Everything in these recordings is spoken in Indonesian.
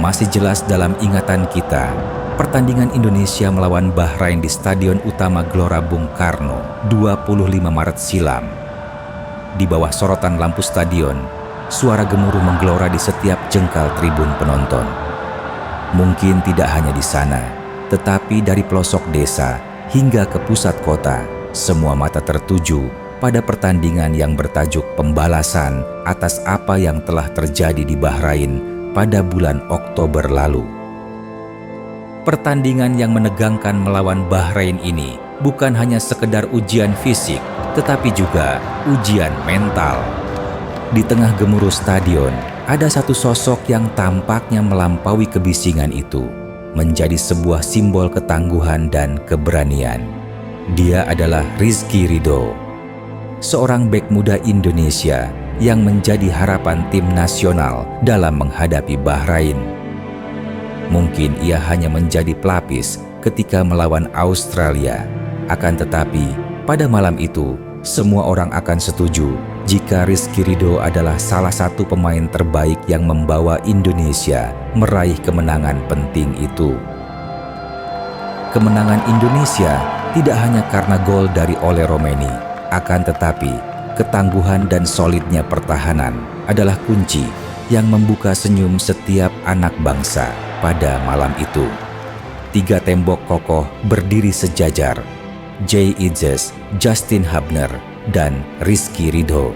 Masih jelas dalam ingatan kita, pertandingan Indonesia melawan Bahrain di Stadion Utama Gelora Bung Karno 25 Maret silam. Di bawah sorotan lampu stadion, suara gemuruh menggelora di setiap jengkal tribun penonton. Mungkin tidak hanya di sana, tetapi dari pelosok desa hingga ke pusat kota, semua mata tertuju pada pertandingan yang bertajuk pembalasan atas apa yang telah terjadi di Bahrain pada bulan Oktober lalu. Pertandingan yang menegangkan melawan Bahrain ini bukan hanya sekedar ujian fisik, tetapi juga ujian mental. Di tengah gemuruh stadion, ada satu sosok yang tampaknya melampaui kebisingan itu, menjadi sebuah simbol ketangguhan dan keberanian. Dia adalah Rizky Ridho, seorang bek muda Indonesia yang menjadi harapan tim nasional dalam menghadapi Bahrain. Mungkin ia hanya menjadi pelapis ketika melawan Australia, akan tetapi pada malam itu semua orang akan setuju jika Rizky Ridho adalah salah satu pemain terbaik yang membawa Indonesia meraih kemenangan penting itu. Kemenangan Indonesia tidak hanya karena gol dari Ole Romeni, akan tetapi ketangguhan dan solidnya pertahanan adalah kunci yang membuka senyum setiap anak bangsa pada malam itu. 3 tembok kokoh berdiri sejajar: Jay Idzes, Justin Hubner, dan Rizky Ridho.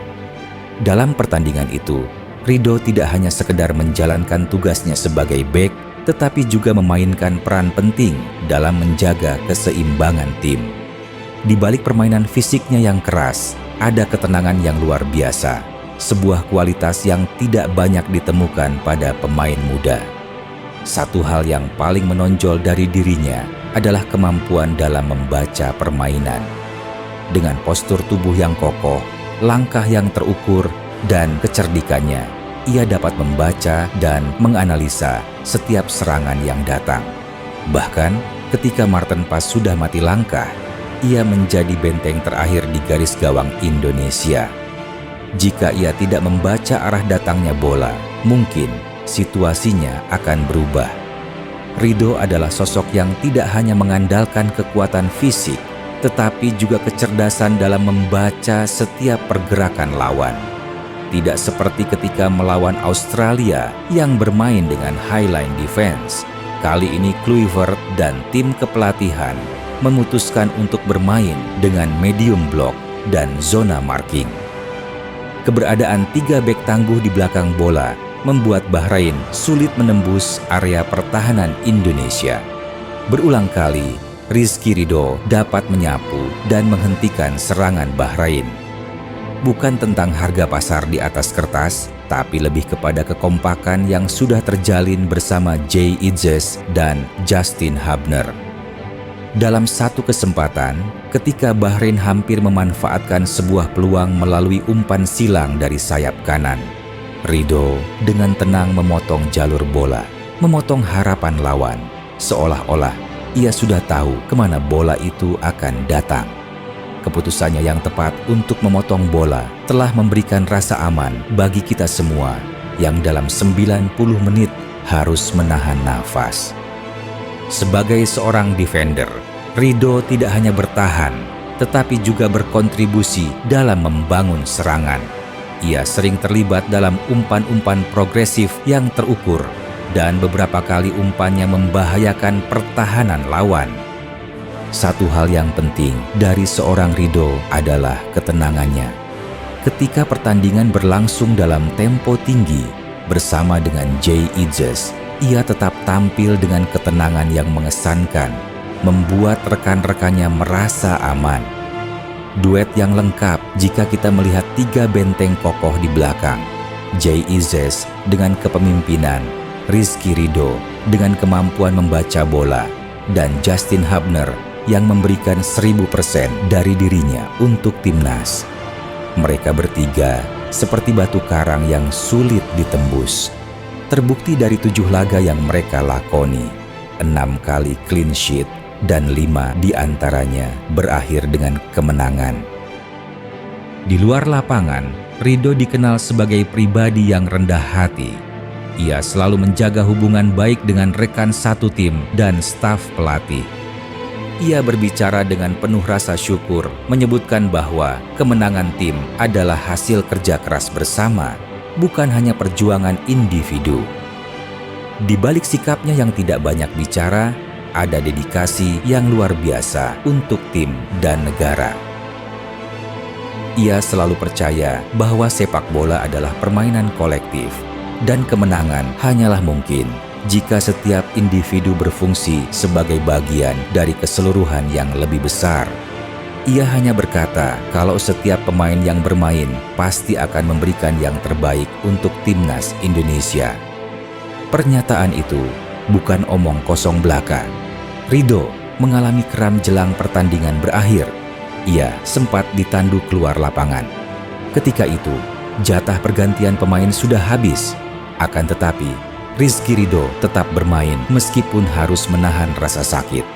Dalam pertandingan itu, Ridho tidak hanya sekedar menjalankan tugasnya sebagai bek, tetapi juga memainkan peran penting dalam menjaga keseimbangan tim. Di balik permainan fisiknya yang keras, ada ketenangan yang luar biasa, sebuah kualitas yang tidak banyak ditemukan pada pemain muda. Satu hal yang paling menonjol dari dirinya adalah kemampuan dalam membaca permainan. Dengan postur tubuh yang kokoh, langkah yang terukur, dan kecerdikannya, ia dapat membaca dan menganalisa setiap serangan yang datang. Bahkan ketika Marten Pas sudah mati langkah, ia menjadi benteng terakhir di garis gawang Indonesia. Jika ia tidak membaca arah datangnya bola, mungkin situasinya akan berubah. Ridho adalah sosok yang tidak hanya mengandalkan kekuatan fisik, tetapi juga kecerdasan dalam membaca setiap pergerakan lawan. Tidak seperti ketika melawan Australia yang bermain dengan highline defense. Kali ini Kluivert dan tim kepelatihan memutuskan untuk bermain dengan medium block dan zona marking. Keberadaan 3 bek tangguh di belakang bola membuat Bahrain sulit menembus area pertahanan Indonesia. Berulang kali, Rizky Ridho dapat menyapu dan menghentikan serangan Bahrain. Bukan tentang harga pasar di atas kertas, tapi lebih kepada kekompakan yang sudah terjalin bersama Jay Idzes dan Justin Hubner. Dalam satu kesempatan, ketika Bahrain hampir memanfaatkan sebuah peluang melalui umpan silang dari sayap kanan, Ridho dengan tenang memotong jalur bola, memotong harapan lawan, seolah-olah ia sudah tahu kemana bola itu akan datang. Keputusannya yang tepat untuk memotong bola telah memberikan rasa aman bagi kita semua yang dalam 90 menit harus menahan nafas. Sebagai seorang defender, Ridho tidak hanya bertahan, tetapi juga berkontribusi dalam membangun serangan. Ia sering terlibat dalam umpan-umpan progresif yang terukur, dan beberapa kali umpannya membahayakan pertahanan lawan. Satu hal yang penting dari seorang Ridho adalah ketenangannya. Ketika pertandingan berlangsung dalam tempo tinggi, bersama dengan Jay Idzes, ia tetap tampil dengan ketenangan yang mengesankan, membuat rekan-rekannya merasa aman. Duet yang lengkap jika kita melihat 3 benteng kokoh di belakang. Jay Idzes dengan kepemimpinan, Rizky Ridho dengan kemampuan membaca bola, dan Justin Hubner yang memberikan 1000% dari dirinya untuk timnas. Mereka bertiga seperti batu karang yang sulit ditembus. Terbukti dari 7 laga yang mereka lakoni, 6 kali clean sheet dan 5 diantaranya berakhir dengan kemenangan. Di luar lapangan, Ridho dikenal sebagai pribadi yang rendah hati. Ia selalu menjaga hubungan baik dengan rekan satu tim dan staf pelatih. Ia berbicara dengan penuh rasa syukur, menyebutkan bahwa kemenangan tim adalah hasil kerja keras bersama, bukan hanya perjuangan individu. Di balik sikapnya yang tidak banyak bicara, ada dedikasi yang luar biasa untuk tim dan negara. Ia selalu percaya bahwa sepak bola adalah permainan kolektif, dan kemenangan hanyalah mungkin jika setiap individu berfungsi sebagai bagian dari keseluruhan yang lebih besar. Ia hanya berkata kalau setiap pemain yang bermain pasti akan memberikan yang terbaik untuk timnas Indonesia. Pernyataan itu bukan omong kosong belaka. Ridho mengalami kram jelang pertandingan berakhir. Ia sempat ditandu keluar lapangan. Ketika itu, jatah pergantian pemain sudah habis. Akan tetapi, Rizky Ridho tetap bermain meskipun harus menahan rasa sakit.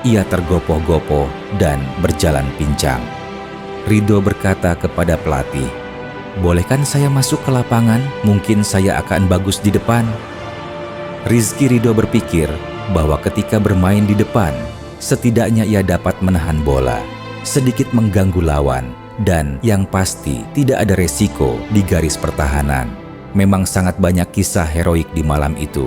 Ia tergopoh-gopoh dan berjalan pincang. Ridho berkata kepada pelatih, "Bolehkan saya masuk ke lapangan? Mungkin saya akan bagus di depan." Rizky Ridho berpikir bahwa ketika bermain di depan, setidaknya ia dapat menahan bola, sedikit mengganggu lawan, dan yang pasti tidak ada resiko di garis pertahanan. Memang sangat banyak kisah heroik di malam itu.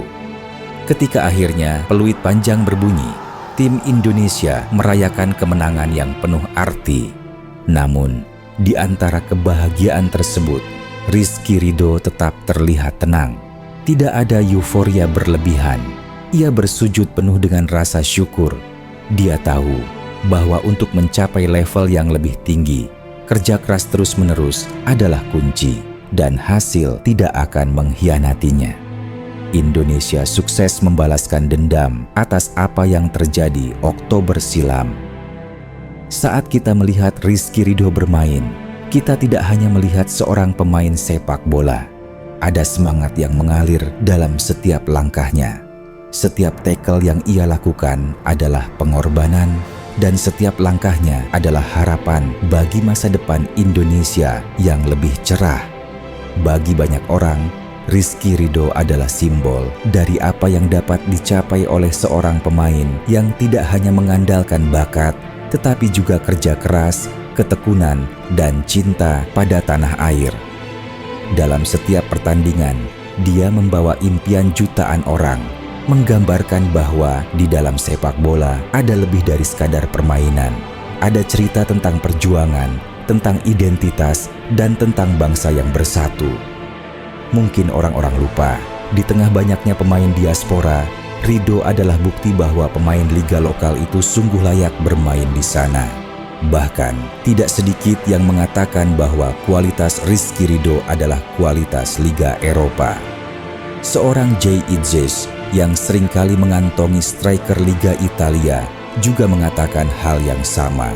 Ketika akhirnya peluit panjang berbunyi, tim Indonesia merayakan kemenangan yang penuh arti. Namun, di antara kebahagiaan tersebut, Rizky Ridho tetap terlihat tenang. Tidak ada euforia berlebihan. Ia bersujud penuh dengan rasa syukur. Dia tahu bahwa untuk mencapai level yang lebih tinggi, kerja keras terus-menerus adalah kunci. Dan hasil tidak akan mengkhianatinya. Indonesia sukses membalaskan dendam atas apa yang terjadi Oktober silam. Saat kita melihat Rizky Ridho bermain, kita tidak hanya melihat seorang pemain sepak bola. Ada semangat yang mengalir dalam setiap langkahnya. Setiap tackle yang ia lakukan adalah pengorbanan, dan setiap langkahnya adalah harapan bagi masa depan Indonesia yang lebih cerah. Bagi banyak orang, Rizky Ridho adalah simbol dari apa yang dapat dicapai oleh seorang pemain yang tidak hanya mengandalkan bakat, tetapi juga kerja keras, ketekunan, dan cinta pada tanah air. Dalam setiap pertandingan, dia membawa impian jutaan orang, menggambarkan bahwa di dalam sepak bola ada lebih dari sekadar permainan. Ada cerita tentang perjuangan, tentang identitas, dan tentang bangsa yang bersatu. Mungkin orang-orang lupa, di tengah banyaknya pemain diaspora, Ridho adalah bukti bahwa pemain liga lokal itu sungguh layak bermain di sana. Bahkan, tidak sedikit yang mengatakan bahwa kualitas Rizky Ridho adalah kualitas Liga Eropa. Seorang Jay Idzes yang seringkali mengantongi striker Liga Italia juga mengatakan hal yang sama,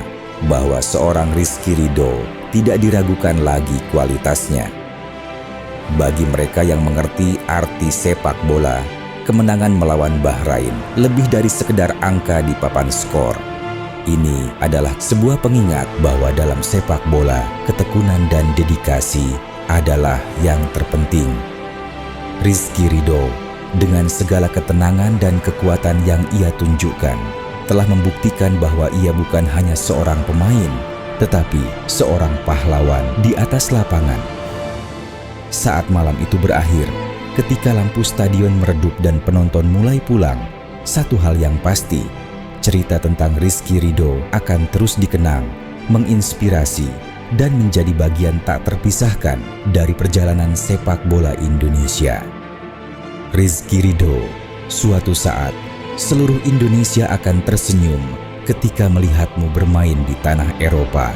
bahwa seorang Rizky Ridho tidak diragukan lagi kualitasnya. Bagi mereka yang mengerti arti sepak bola, kemenangan melawan Bahrain lebih dari sekedar angka di papan skor. Ini adalah sebuah pengingat bahwa dalam sepak bola, ketekunan dan dedikasi adalah yang terpenting. Rizky Ridho, dengan segala ketenangan dan kekuatan yang ia tunjukkan, telah membuktikan bahwa ia bukan hanya seorang pemain, tetapi seorang pahlawan di atas lapangan. Saat malam itu berakhir, ketika lampu stadion meredup dan penonton mulai pulang, satu hal yang pasti, cerita tentang Rizky Ridho akan terus dikenang, menginspirasi, dan menjadi bagian tak terpisahkan dari perjalanan sepak bola Indonesia. Rizky Ridho, suatu saat, seluruh Indonesia akan tersenyum ketika melihatmu bermain di tanah Eropa.